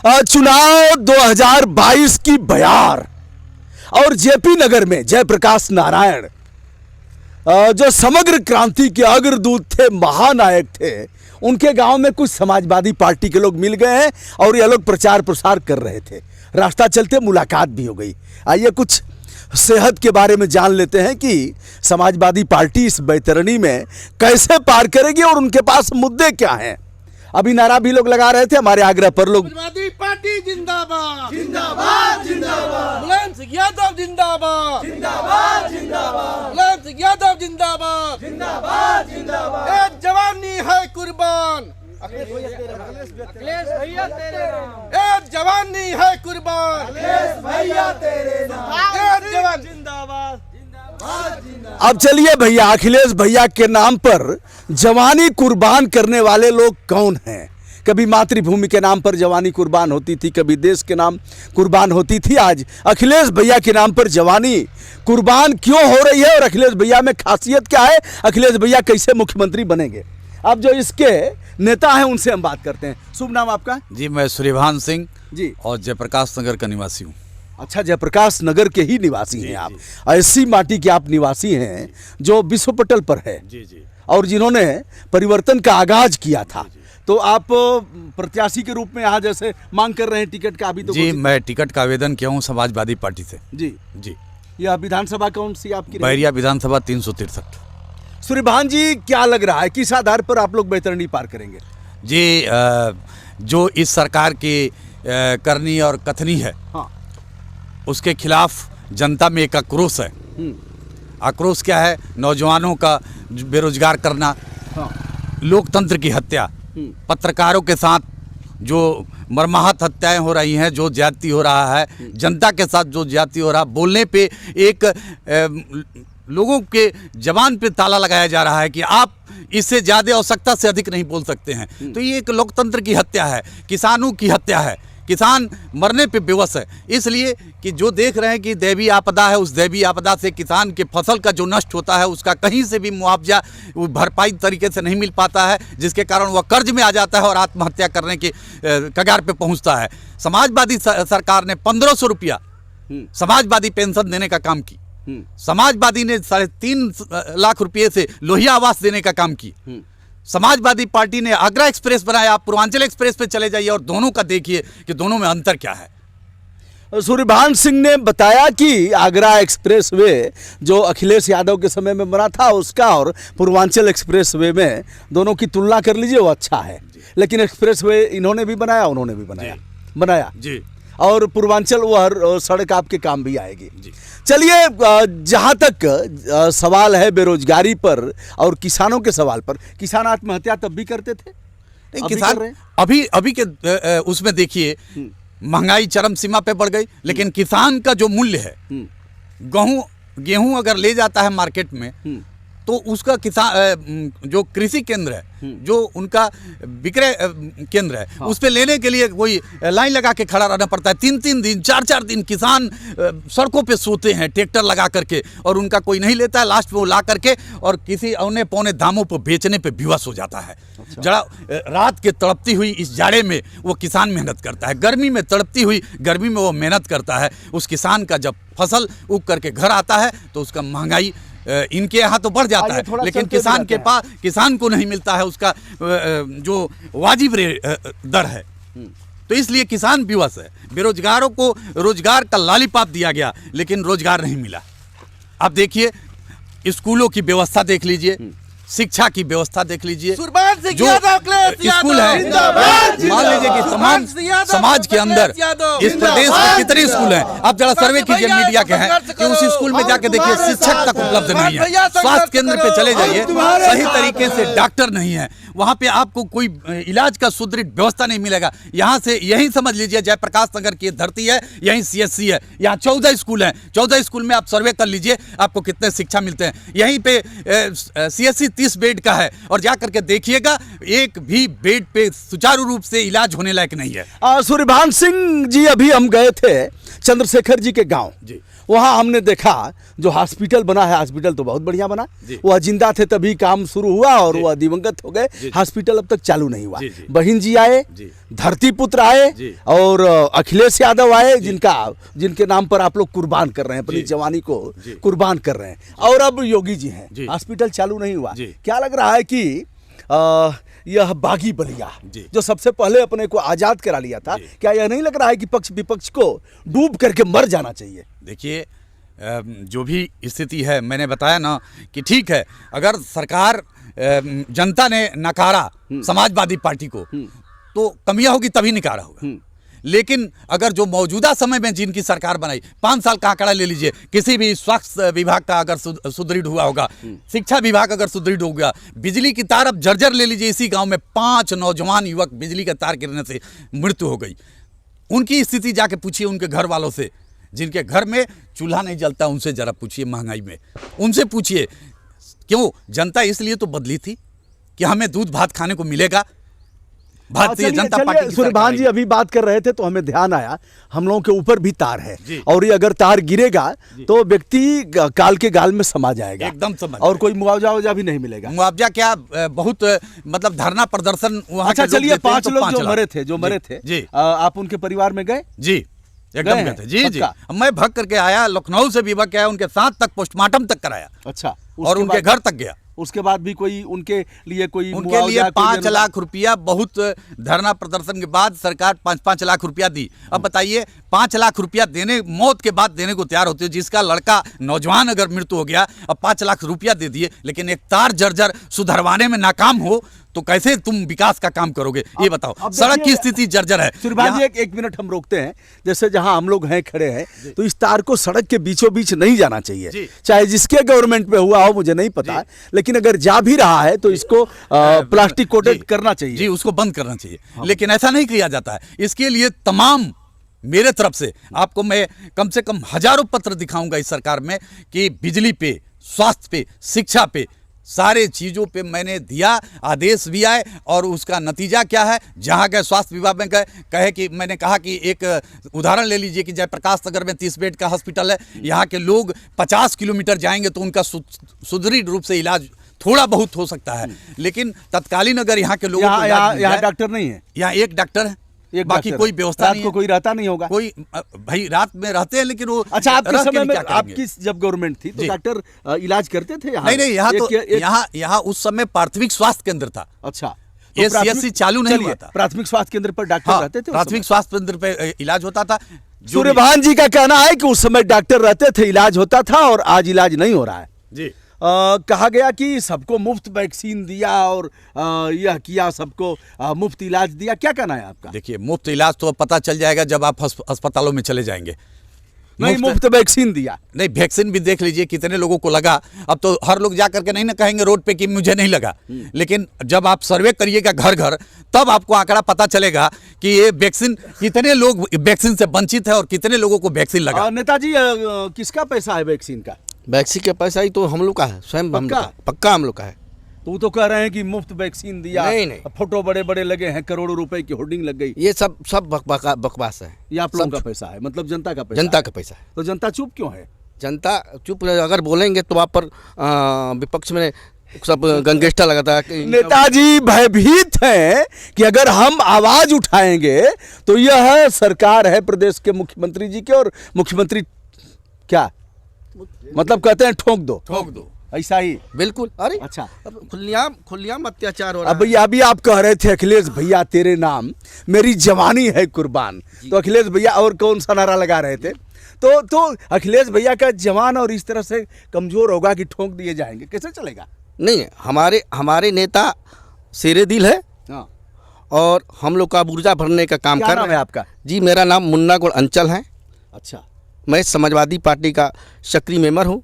चुनाव 2022 की बयार और जेपी नगर में जयप्रकाश नारायण जो समग्र क्रांति के अग्रदूत थे, महानायक थे, उनके गांव में कुछ समाजवादी पार्टी के लोग मिल गए हैं और ये लोग प्रचार प्रसार कर रहे थे। रास्ता चलते मुलाकात भी हो गई। आइए कुछ सेहत के बारे में जान लेते हैं कि समाजवादी पार्टी इस बैतरणी में कैसे पार करेगी और उनके पास मुद्दे क्या हैं। अभी नारा भी लोग लगा रहे थे, हमारे आग्रह पर लोग समाजवादी पार्टी जिंदाबाद जिंदाबाद जिंदाबाद, मुलायम सिंह यादव जिंदाबाद जिंदाबाद जिंदाबाद, मुलायम सिंह यादव जिंदाबाद जिंदाबाद जिंदाबाद। ए जवानी है कुर्बान, अखिलेश भैया तेरे नाम, ए जवानी है कुर्बान, अखिलेश भैया तेरे नाम, ए जवान जिंदाबाद जिंदाबाद जिंदाबाद। अब चलिए भैया, अखिलेश भैया के नाम पर जवानी कुर्बान करने वाले लोग कौन हैं? कभी मातृभूमि के नाम पर जवानी कुर्बान होती थी, कभी देश के नाम कुर्बान होती थी। आज अखिलेश भैया के नाम पर जवानी कुर्बान क्यों हो रही है और अखिलेश भैया में खासियत क्या है? अखिलेश भैया कैसे मुख्यमंत्री बनेंगे? अब जो इसके नेता हैं उनसे हम बात करते हैं। शुभ नाम आपका? जी, मैं सूर्यभान सिंह जी। और जयप्रकाश नगर का निवासी हूँ। अच्छा, जयप्रकाश नगर के ही निवासी हैं आप। ऐसी माटी के आप निवासी हैं जो विश्व पटल पर है जी जी। और जिन्होंने परिवर्तन का आगाज किया था। तो आप प्रत्याशी के रूप में यहाँ जैसे मांग कर रहे हैं टिकट का, अभी तो जी, मैं टिकट का आवेदन किया हूँ समाजवादी पार्टी से। जी जी। यह विधानसभा कौन सी आपकी? बैरिया विधानसभा 363। सूर्यभान जी, क्या लग रहा है किस आधार पर आप लोग बैतरणी पार करेंगे? जी, जो इस सरकार की करनी और कथनी है, हाँ। उसके खिलाफ जनता में एक आक्रोश है। आक्रोश क्या है? नौजवानों का बेरोजगार करना, हाँ। लोकतंत्र की हत्या, पत्रकारों के साथ जो मर्माहत हत्याएं हो रही हैं, जो ज्यादती हो रहा है, जनता के साथ जो ज्यादती हो रहा है, बोलने पे एक लोगों के जबान पे ताला लगाया जा रहा है कि आप इससे ज़्यादा आवश्यकता से अधिक नहीं बोल सकते हैं। तो ये एक लोकतंत्र की हत्या है, किसानों की हत्या है। किसान मरने पे बेवश है, इसलिए कि जो देख रहे हैं कि दैवीय आपदा है, उस दैवीय आपदा से किसान के फसल का जो नष्ट होता है उसका कहीं से भी मुआवजा भरपाई तरीके से नहीं मिल पाता है, जिसके कारण वह कर्ज में आ जाता है और आत्महत्या करने के कगार पे पहुंचता है। समाजवादी सरकार ने 1500 रुपया समाजवादी पेंशन देने का काम की। समाजवादी ने 3.5 लाख रुपये से लोहिया आवास देने का काम की। समाजवादी पार्टी ने आगरा एक्सप्रेस बनाया। आप पूर्वांचल एक्सप्रेस पे चले जाइए और दोनों का देखिए कि दोनों में अंतर क्या है। सूर्यभान सिंह ने बताया कि आगरा एक्सप्रेस वे जो अखिलेश यादव के समय में बना था उसका और पूर्वांचल एक्सप्रेस वे में दोनों की तुलना कर लीजिए, वो अच्छा है। लेकिन एक्सप्रेस वे इन्होंने भी बनाया, उन्होंने भी बनाया जी। और पूर्वांचल वो हर सड़क आपके काम भी आएगी। चलिए, जहाँ तक सवाल है बेरोजगारी पर और किसानों के सवाल पर, किसान आत्महत्या तब भी करते थे, नहीं, किसान अभी के उसमें देखिए महंगाई चरम सीमा पे बढ़ गई, लेकिन किसान का जो मूल्य है, गेहूं अगर ले जाता है मार्केट में तो उसका किसान जो कृषि केंद्र है, जो उनका विक्रय केंद्र है, उस पे लेने के लिए कोई लाइन लगा के खड़ा रहना पड़ता है। 3-3 दिन 4-4 दिन किसान सड़कों पे सोते हैं ट्रैक्टर लगा करके और उनका कोई नहीं लेता है। लास्ट में वो ला करके और किसी औने पौने दामों पर बेचने पे विवश हो जाता है। जरा रात के तड़पती हुई इस जाड़े में वो किसान मेहनत करता है, गर्मी में तड़पती हुई गर्मी में वो मेहनत करता है। उस किसान का जब फसल उग करके घर आता है तो उसका महंगाई इनके यहाँ तो बढ़ जाता है, लेकिन किसान के पास, किसान को नहीं मिलता है उसका जो वाजिब दर है। तो इसलिए किसान विवश है। बेरोजगारों को रोजगार का लॉलीपॉप दिया गया लेकिन रोजगार नहीं मिला। अब देखिए, स्कूलों की व्यवस्था देख लीजिए, शिक्षा की व्यवस्था देख लीजिए। जो स्कूल है, मान लीजिए कि तमाम समाज के अंदर इस प्रदेश में कितने स्कूल हैं, आप जरा सर्वे कीजिए मीडिया के हैं कि उस स्कूल में जाके देखिए शिक्षक तक उपलब्ध नहीं है। स्वास्थ्य केंद्र पे चले जाइए, सही तरीके से डॉक्टर नहीं है, वहाँ पे आपको कोई इलाज का सुदृढ़ व्यवस्था नहीं मिलेगा। यहाँ से यही समझ लीजिए जयप्रकाश नगर की धरती है, यही CSC है, यहाँ 14 स्कूल हैं। 14 स्कूल में आप सर्वे कर लीजिए आपको कितने शिक्षा मिलते हैं। यहीं पे CSC 30 बेड का है और जा करके देखिएगा एक भी बेड पे सुचारू रूप से इलाज होने लायक लायक नहीं है। सूर्यभान सिंह जी, अभी हम गए थे चंद्रशेखर जी के गांव जी। वहां हमने देखा जो हॉस्पिटल बना है, हॉस्पिटल तो बहुत बढ़िया बना। जी। वह जिंदा थे तभी काम शुरू हुआ और जी। वह दिवंगत हो गए। जी। हॉस्पिटल अब तक चालू नहीं हुआ। जी, जी। बहिन जी आए, जी। धरती पुत्र आए जी। और अखिलेश यादव आए, जिनके नाम पर आप लोग कुर्बान कर रहे हैं, अपनी जी। जवानी को जी। कुर्बान कर रहे हैं। और अब योगी जी हैं, जी। हॉस्पिटल चालू नहीं हुआ। जी। क्या लग रहा है कि यह बागी बलिया जी। जो सबसे पहले अपने को आजाद करा लिया था, जी। क्या यह नहीं लग रहा है कि पक्ष विपक्ष को डूब करके मर जाना चाहिए? देखिए, जो भी स्थिति है, मैंने बताया ना कि ठीक है, अगर सरकार जनता ने नकारा समाजवादी पार्टी को तो कमियां होगी, तभी नकारा होगा। लेकिन अगर जो मौजूदा समय में जिनकी सरकार बनाई, 5 साल का आंकड़ा ले लीजिए, किसी भी स्वास्थ्य विभाग का अगर सुदृढ़ हुआ होगा, शिक्षा विभाग अगर सुदृढ़ हो गया, बिजली की तार अब जर्जर ले लीजिए, इसी गांव में 5 नौजवान युवक बिजली का तार गिरने से मृत्यु हो गई। उनकी स्थिति जाके पूछिए उनके घर वालों से, जिनके घर में चूल्हा नहीं जलता, उनसे जरा पूछिए, महंगाई में उनसे पूछिए। क्यों? जनता इसलिए तो बदली थी कि हमें दूध भात खाने को मिलेगा। भारतीय जनता पार्टी की सूर्यभान जी सरकार अभी बात कर रहे थे तो हमें ध्यान आया, हम लोगों के ऊपर भी तार है जी। और ये अगर तार गिरेगा तो व्यक्ति काल के गाल में समा जाएगा, एकदम समझ और कोई मुआवजा भी नहीं मिलेगा। मुआवजा क्या, बहुत मतलब धरना प्रदर्शन वहाँ अच्छा, के लोग चलिए, देते हैं 5 तो लोग 5 जो लाख। मरे थे, जी। आप उनके परिवार में गए? जी, गए एकदम हैं? गए थे। जी जी, पक्का? मैं भग करके आया, लखनऊ से भी भग के आया, उनके साथ तक पोस्टमार्टम तक कराया अच्छा, और उसके उनके बाद- घर तक गया। उसके बाद भी कोई उनके लिए कोई उनके मुआवजा, लिए कोई 5 जनता- लाख रुपया, बहुत धरना प्रदर्शन के बाद सरकार 5-5 लाख रुपया दी। अब बताइए, 5 लाख रुपया देने, मौत के बाद देने को तैयार होते हो, जिसका लड़का नौजवान अगर मृत्यु हो गया, अब 5 लाख रुपया दे दिए, लेकिन एक तार जर्जर सुधरवाने में नाकाम हो तो कैसे तुम विकास का काम करोगे? ये बताओ। अब सड़क की देखिए, स्थिति जर्जर है। सूर्यभान जी, एक मिनट हम रोकते हैं। जैसे जहां हम लोग हैं, खड़े हैं, तो इस तार को सड़क के बीचों बीच नहीं जाना चाहिए, जी। चाहे जिसके गवर्नमेंट में हुआ हो, मुझे नहीं पता, लेकिन अगर जा भी रहा है तो इसको प्लास्टिक कोटेड जी, करना चाहिए। जी, उसको बंद करना चाहिए। लेकिन ऐसा नहीं किया जाता है। इसके लिए तमाम मेरे तरफ से आपको मैं कम से कम हजारों पत्र दिखाऊंगा इस सरकार में कि बिजली पे, स्वास्थ्य पे, शिक्षा पे, सारे चीज़ों पे मैंने दिया, आदेश भी आए, और उसका नतीजा क्या है? जहाँ गए स्वास्थ्य विभाग में गए, कहे कि मैंने कहा कि एक उदाहरण ले लीजिए कि जयप्रकाश नगर में 30 बेड का हॉस्पिटल है, यहाँ के लोग 50 किलोमीटर जाएंगे तो उनका सुदृढ़ रूप से इलाज थोड़ा बहुत हो सकता है, लेकिन तत्कालीन अगर यहाँ के लोगों को इलाज मिल यहाँ जाए- डॉक्टर नहीं है, यहाँ एक डॉक्टर है, एक बाकी डॉक्टर कोई है। व्यवस्था रात नहीं को है। कोई रहता नहीं होगा। कोई भाई रात में रहते हैं, लेकिन वो अच्छा, आपके रह के समय भी में, क्या करेंगे? आपकी जब गवर्नमेंट थी तो जी। डॉक्टर इलाज करते थे यहाँ? नहीं नहीं, यहाँ तो एक- यहाँ उस समय प्राथमिक स्वास्थ्य केंद्र था। अच्छा, ये प्राथमिक- CSC चालू नहीं चलिए, हुआ था। प्राथमिक स्वास्थ्य केंद्र पर डॉक्टर हाँ, रहते थे उस प्राथमिक समय? स्वास्थ्य केंद्र पे इलाज होता था। जो भी- सूर्यभान जी का कहना है कि उस समय डॉक्टर रहते थे, इलाज होता था, और आज इलाज नहीं हो रहा है। जी, कहा गया कि सबको मुफ्त वैक्सीन दिया और यह किया, सबको मुफ्त इलाज दिया। क्या कहना है आपका? देखिए, मुफ्त इलाज तो पता चल जाएगा जब आप अस्पतालों में चले जाएंगे। नहीं, मुफ्त वैक्सीन दिया। नहीं, वैक्सीन भी देख लीजिए कितने लोगों को लगा। अब तो हर लोग जा करके नहीं ना कहेंगे रोड पे कि मुझे नहीं लगा, लेकिन जब आप सर्वे करिएगा घर घर, तब आपको आंकड़ा पता चलेगा कि ये वैक्सीन, कितने लोग वैक्सीन से वंचित है और कितने लोगों को वैक्सीन लगा। नेताजी, किसका पैसा है वैक्सीन का? वैक्सीन का पैसा ही तो हम लोग का है, स्वयं हम लोग पक्का? का, पक्का हम लोग का है। तो वो तो कह रहे हैं कि मुफ्त वैक्सीन दिया, नहीं, नहीं। फोटो बड़े बड़े लगे हैं, करोड़ों रुपए की होर्डिंग लग गई। ये सब बकवास है। ये आप लोगों सब का पैसा है, मतलब जनता का पैसा जनता है। का पैसा है। तो जनता चुप क्यों है? जनता चुप अगर बोलेंगे तो आप पर विपक्ष में सब गंगेस्टा लगाता है कि नेताजी भयभीत हैं कि अगर हम आवाज उठाएंगे तो यह सरकार है प्रदेश के मुख्यमंत्री जी के, और मुख्यमंत्री क्या मतलब कहते हैं ठोक दो, ऐसा ही। बिल्कुल। अरे अच्छा, अब खुलेआम अत्याचार हो रहा अब अभी आप कह रहे थे अखिलेश भैया तेरे नाम मेरी जवानी है कुर्बान, तो अखिलेश भैया और कौन सा नारा लगा रहे थे? तो अखिलेश भैया का जवान और इस तरह से कमजोर होगा कि ठोक दिए जाएंगे, कैसे चलेगा? नहीं, हमारे नेता शेरे दिल है, हाँ। और हम लोग का ऊर्जा भरने का काम क्या कर नाम रहे है हैं। आपका? जी, मेरा नाम मुन्नागुड़ अंचल है। अच्छा, मैं समाजवादी पार्टी का सक्रिय मेंबर हूँ,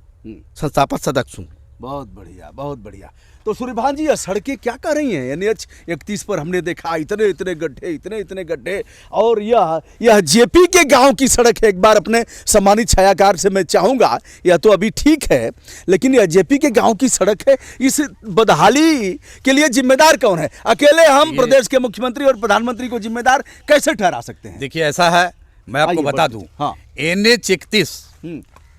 संस्थापक सदस्य हूँ। बहुत बढ़िया, बहुत बढ़िया। तो सूर्यभान जी, यह सड़कें क्या कर रही हैं? NH 31 पर हमने देखा इतने इतने गड्ढे, इतने इतने गड्ढे, और यह जेपी के गांव की सड़क है। एक बार अपने सम्मानित छायाकार से मैं चाहूँगा, यह तो अभी ठीक है, लेकिन यह जेपी के गांव की सड़क है। इस बदहाली के लिए जिम्मेदार कौन है? अकेले हम प्रदेश के मुख्यमंत्री और प्रधानमंत्री को जिम्मेदार कैसे ठहरा सकते हैं? देखिए, ऐसा है, मैं आपको आइए बता बढ़ते। दूं, हाँ। NH 31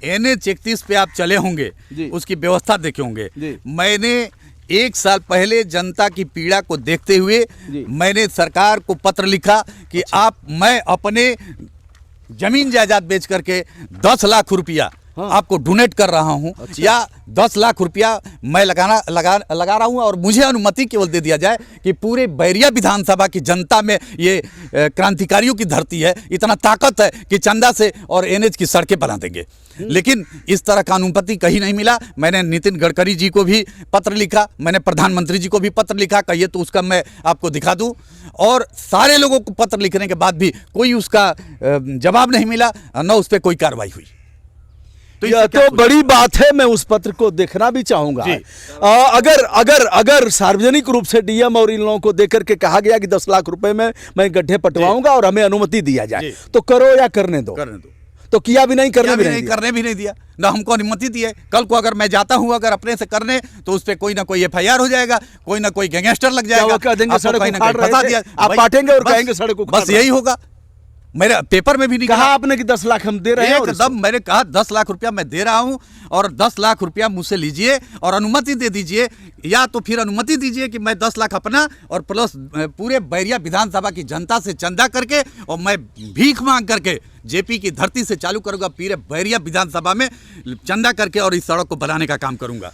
NH 31 पे आप चले होंगे, जी। उसकी व्यवस्था देखे होंगे। जी। मैंने 1 साल पहले जनता की पीड़ा को देखते हुए जी। मैंने सरकार को पत्र लिखा कि मैं अपने जमीन जायदाद बेच करके 10 लाख रुपया आपको डोनेट कर रहा हूं, या 10 लाख रुपया मैं लगा रहा हूं, और मुझे अनुमति केवल दे दिया जाए कि पूरे बैरिया विधानसभा की जनता में ये क्रांतिकारियों की धरती है, इतना ताकत है कि चंदा से और NH की सड़कें बना देंगे। लेकिन इस तरह का अनुमति कहीं नहीं मिला। मैंने नितिन गडकरी जी को भी पत्र लिखा, मैंने प्रधानमंत्री जी को भी पत्र लिखा, कहिए तो उसका मैं आपको दिखा दूं, और सारे लोगों को पत्र लिखने के बाद भी कोई उसका जवाब नहीं मिला, न उस पर कोई कार्रवाई हुई। तो यह तो बड़ी बात है, मैं उस पत्र को देखना भी चाहूंगा। जी। अगर सार्वजनिक रूप से डीएम और इन लोगों को देकर के कहा गया कि 10 लाख रुपए में मैं गड्ढे पटवाऊंगा और हमें अनुमति दिया जाए, तो करो या करने दो। तो किया भी नहीं, करने भी नहीं दिया, ना हमको अनुमति दी है। कल को अगर मैं जाता हूँ अगर अपने से करने, तो उस पर कोई ना कोई FIR हो जाएगा, कोई ना कोई गैंगस्टर लग जाएगा, कह देंगे सड़क कहीं ना उखाड़ कहीं रहे फंसा थे, दिया, आप पाटेंगे और कहेंगे सड़क उखाड़ बस यही होगा। मेरे पेपर में भी नहीं कहा आपने कि 10 लाख हम दे रहे हैं, एकदम मैंने कहा 10 लाख रुपया मैं दे रहा हूं, और 10 लाख रुपया मुझसे लीजिए और अनुमति दे दीजिए, या तो फिर अनुमति दीजिए कि मैं 10 लाख अपना और प्लस पूरे बैरिया विधानसभा की जनता से चंदा करके, और मैं भीख मांग करके जेपी की धरती से चालू करूंगा, पूरे बैरिया विधानसभा में चंदा करके और इस सड़क को बनाने का काम करूंगा।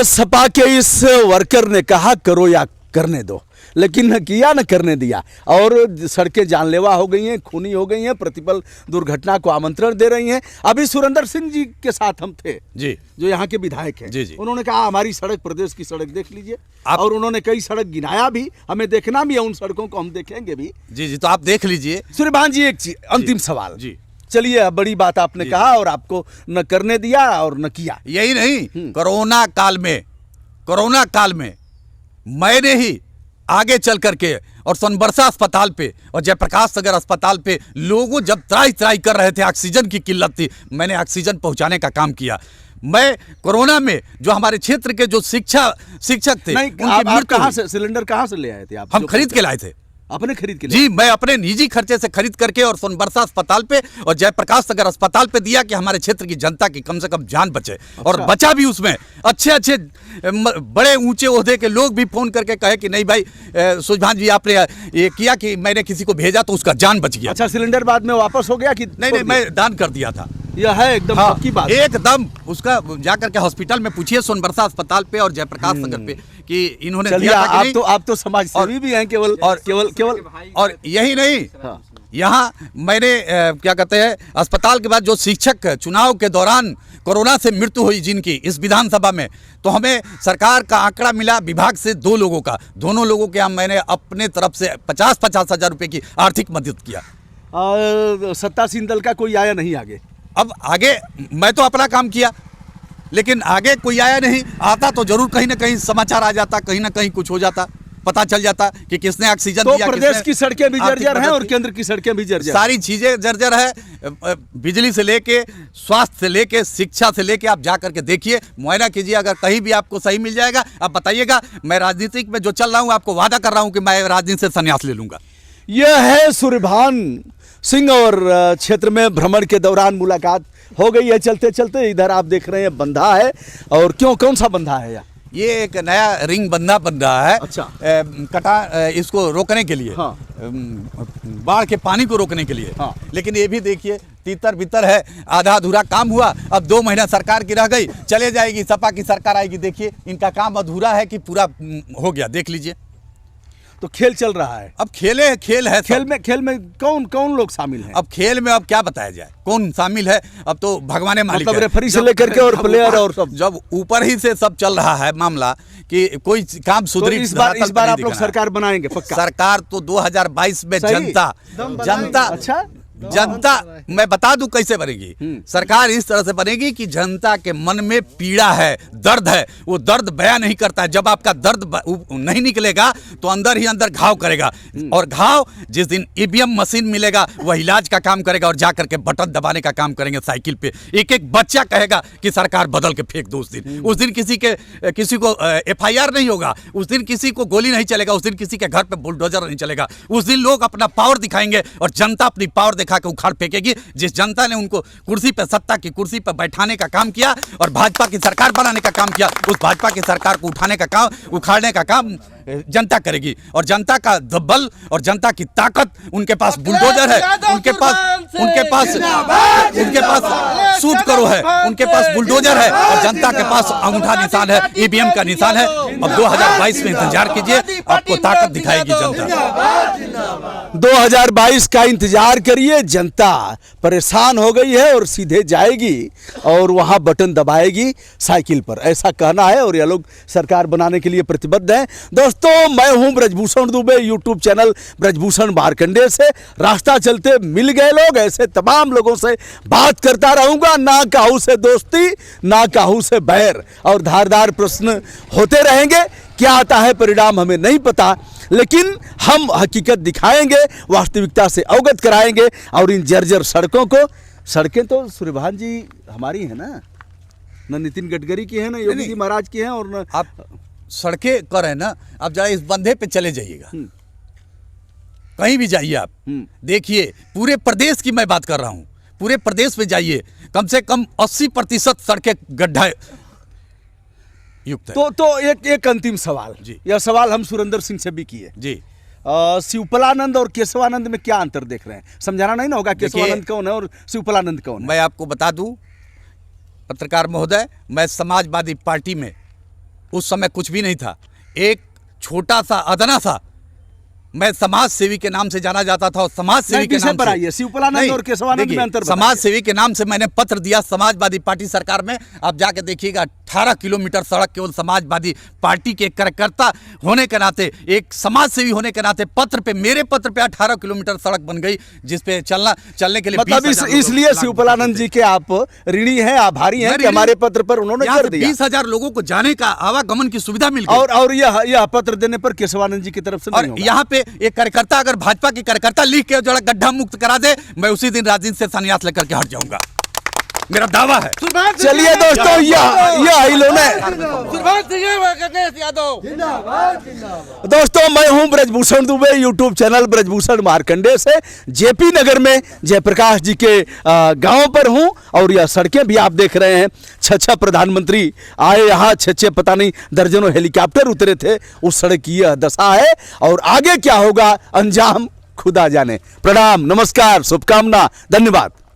सपा के इस वर्कर ने कहा करो या करने दो, लेकिन न किया न करने दिया, और सड़कें जानलेवा हो गई हैं, खूनी हो गई हैं, प्रतिपल दुर्घटना को आमंत्रण दे रही हैं। अभी सुरेंद्र सिंह जी के साथ हम थे, जी, जो यहाँ के विधायक हैं। जी। उन्होंने कहा हमारी सड़क, प्रदेश की सड़क देख लीजिए, और उन्होंने कई सड़क गिनाया भी, हमें देखना भी है, उन सड़कों को हम देखेंगे भी। जी, तो आप देख लीजिए। सूर्यभान जी, एक चीज, अंतिम सवाल। जी, चलिए, बड़ी बात आपने कहा, और आपको न करने दिया और न किया। यही नहीं, कोरोना काल में मैंने ही आगे चल करके और सोनबरसा अस्पताल पे और जयप्रकाश नगर अस्पताल पे लोगों जब त्राई कर रहे थे, ऑक्सीजन की किल्लत थी, मैंने ऑक्सीजन पहुंचाने का काम किया। मैं कोरोना में जो हमारे क्षेत्र के जो शिक्षक थे, आप कहां से सिलेंडर कहां से ले आए थे? आप हम खरीद के लाए थे, अपने खरीद के? जी, मैं अपने निजी खर्चे से खरीद करके और सोनबरसा अस्पताल पे और जयप्रकाश नगर अस्पताल पे दिया कि हमारे क्षेत्र की जनता की कम से कम जान बचे। और बचा भी। उसमें अच्छे बड़े ऊंचे ओहदे के लोग भी फोन करके कहे कि नहीं भाई सूर्यभान जी, आपने ये किया कि मैंने किसी को भेजा तो उसका जान बच गया। अच्छा, सिलेंडर बाद में वापस हो गया कि नहीं, मैं दान कर दिया था। यह है एकदम पक्की बात। एकदम उसका जाकर के हॉस्पिटल में पूछिए, सोनबरसा अस्पताल पे और जयप्रकाश नगर पे, कि इन्होंने दिया था कि नहीं। आप तो समाज सेवी भी हैं, केवल और यही नहीं, यहाँ मैंने क्या कहते हैं, अस्पताल के बाद जो शिक्षक चुनाव के दौरान कोरोना से मृत्यु हुई जिनकी इस विधानसभा में, तो हमें सरकार का आंकड़ा मिला विभाग से 2 लोगों का, दोनों लोगों के मैंने अपने तरफ से 50-50 हजार रुपए की आर्थिक मदद किया। सत्तासीन दल का कोई आया नहीं आगे? अब आगे मैं तो अपना काम किया, लेकिन आगे कोई आया नहीं। आता तो जरूर कहीं ना कहीं समाचार आ जाता, कहीं ना कहीं कुछ हो जाता, पता चल जाता कि किसने ऑक्सीजन दिया। प्रदेश की सड़कें भी जर्जर हैं और केंद्र की सड़कें भी जर्जर, सारी चीजें जर्जर है। बिजली से लेके, स्वास्थ्य से लेके, शिक्षा से लेके, आप जा करके देखिए, मुआयना कीजिए। अगर कहीं भी आपको सही मिल जाएगा आप बताइएगा। मैं राजनीतिक में जो चल रहा हूँ, आपको वादा कर रहा हूँ कि मैं राजनीति से संन्यास ले लूंगा। यह है सूर्यभान सिंह, और क्षेत्र में भ्रमण के दौरान मुलाकात हो गई है। चलते चलते इधर आप देख रहे हैं बंधा है, और कौन सा बंधा है? ये एक नया रिंग बंधा बन रहा है। अच्छा। इसको रोकने के लिए, हाँ। बाढ़ के पानी को रोकने के लिए। हाँ। लेकिन ये भी देखिए, तीतर बितर है, आधा अधूरा काम हुआ। अब 2 महीना सरकार की रह गई, चले जाएगी, सपा की सरकार आएगी। देखिए, इनका काम अधूरा है कि पूरा हो गया, देख लीजिए। तो खेल चल रहा है। अब खेल है। खेल में कौन लोग शामिल हैं? अब खेल में अब क्या बताया जाए, कौन शामिल है? अब तो भगवान मालिक, मतलब रेफरी से लेकर के और प्लेयर और सब, जब ऊपर ही से सब चल रहा है मामला कि कोई काम सुधरी। तो इस बार आप लोग सरकार बनाएंगे पक्का? सरकार तो 2022 में जनता अच्छा, जनता, मैं बता दूं कैसे बनेगी सरकार। इस तरह से बनेगी कि जनता के मन में पीड़ा है, दर्द है, वो दर्द बयां नहीं करता है। जब आपका दर्द नहीं निकलेगा तो अंदर ही अंदर घाव करेगा, और घाव जिस दिन ईवीएम मशीन मिलेगा वह इलाज का काम करेगा, और जाकर के बटन दबाने का काम करेंगे साइकिल पे। एक एक बच्चा कहेगा कि सरकार बदल के फेंक दो। उस दिन किसी को एफआईआर नहीं होगा, उस दिन किसी को गोली नहीं चलेगा, उस दिन किसी के घर पे बुलडोजर नहीं चलेगा। उस दिन लोग अपना पावर दिखाएंगे और जनता अपनी पावर दिखा के उखाड़ फेंकेगी। जिस जनता ने उनको कुर्सी पे, सत्ता की कुर्सी पर बैठाने का काम किया और भाजपा की सरकार बनाने का काम किया, उस भाजपा की सरकार को उठाने का काम, उखाड़ने का काम जनता करेगी। और जनता का बल और जनता की ताकत, उनके पास बुलडोजर है, उनके पास सूट करो है, उनके पास बुलडोजर है, और जनता के पास अंगूठा निशान है, ईवीएम का निशान है। अब 2022 में इंतजार कीजिए, आपको ताकत दिखाएगी जनता। 2022 का इंतजार करिए। जनता परेशान हो गई है और सीधे जाएगी और वहां बटन दबाएगी साइकिल पर, ऐसा कहना है। और ये लोग सरकार बनाने के लिए प्रतिबद्ध हैं। दोस्तों, मैं हूं ब्रजभूषण दुबे, यूट्यूब चैनल ब्रजभूषण मार्कंडेय से। रास्ता चलते मिल गए लोग, ऐसे तमाम लोगों से बात करता रहूंगा। ना काहू से दोस्ती, ना काहू से बैर, और धारदार प्रश्न होते रहेंगे। क्या आता है परिणाम हमें नहीं पता, लेकिन हम हकीकत दिखाएंगे, वास्तविकता से अवगत कराएंगे। और इन जर्जर सड़कों को, सड़कें तो सूर्यभान जी हमारी है ना नितिन गडकरी की है, ना योगी जी महाराज की है, और न आप सड़कें कर है ना। आप जरा इस बंधे पे चले जाइएगा, कहीं भी जाइए आप, देखिए पूरे प्रदेश की मैं बात कर रहा हूं, पूरे प्रदेश में जाइए, कम से कम 80% सड़कें गड्ढा युक्त है। तो एक अंतिम सवाल जी। यह सवाल हम सुरेंद्र सिंह से भी किए जी। शिवपालानंद और केशवानंद में क्या अंतर देख रहे हैं? समझाना नहीं ना होगा, केशवानंद कौन है और शिवपालानंद कौन है? मैं आपको बता दूं पत्रकार महोदय, मैं समाजवादी पार्टी में उस समय कुछ भी नहीं था, एक छोटा सा अदना सा, मैं समाज सेवी के नाम से जाना जाता था, और समाज सेवी के नाम से, शिवपालानंद और केशवानंद में अंतर बताइए। समाज सेवी के नाम से मैंने पत्र दिया समाजवादी पार्टी सरकार में। आप जाके देखिएगा, 18 किलोमीटर सड़क केवल समाजवादी पार्टी के कार्यकर्ता होने के नाते, एक समाज सेवी होने के नाते, पत्र पे, मेरे पत्र पे 18 किलोमीटर सड़क बन गई, जिसपे चलने के लिए मतलब इसलिए शिवपालानंद जी के आप ऋणी हैं, आभारी हैं कि हमारे पत्र पर उन्होंने कर दिया। 20,000 लोगों को जाने का, आवागमन की सुविधा मिल गई। और यह पत्र देने पर केशवानंद जी की तरफ से नहीं और यहाँ पे एक कार्यकर्ता, अगर भाजपा की कार्यकर्ता लिख के जरा गड्ढा मुक्त करा दे, मैं उसी दिन राजनीति से संन्यास लेकर के हट जाऊंगा, मेरा दावा है। चलिए दोस्तों, दोस्तों मैं हूं ब्रजभूषण दुबे, यूट्यूब चैनल ब्रजभूषण मार्कंडेय से। जेपी नगर में जयप्रकाश जी के गांव पर हूं, और यह सड़कें भी आप देख रहे हैं। 6 प्रधानमंत्री आए यहाँ, 6 पता नहीं दर्जनों हेलीकॉप्टर उतरे थे। उस सड़क की यह दशा है, और आगे क्या होगा अंजाम खुदा जाने। प्रणाम, नमस्कार, शुभकामना, धन्यवाद।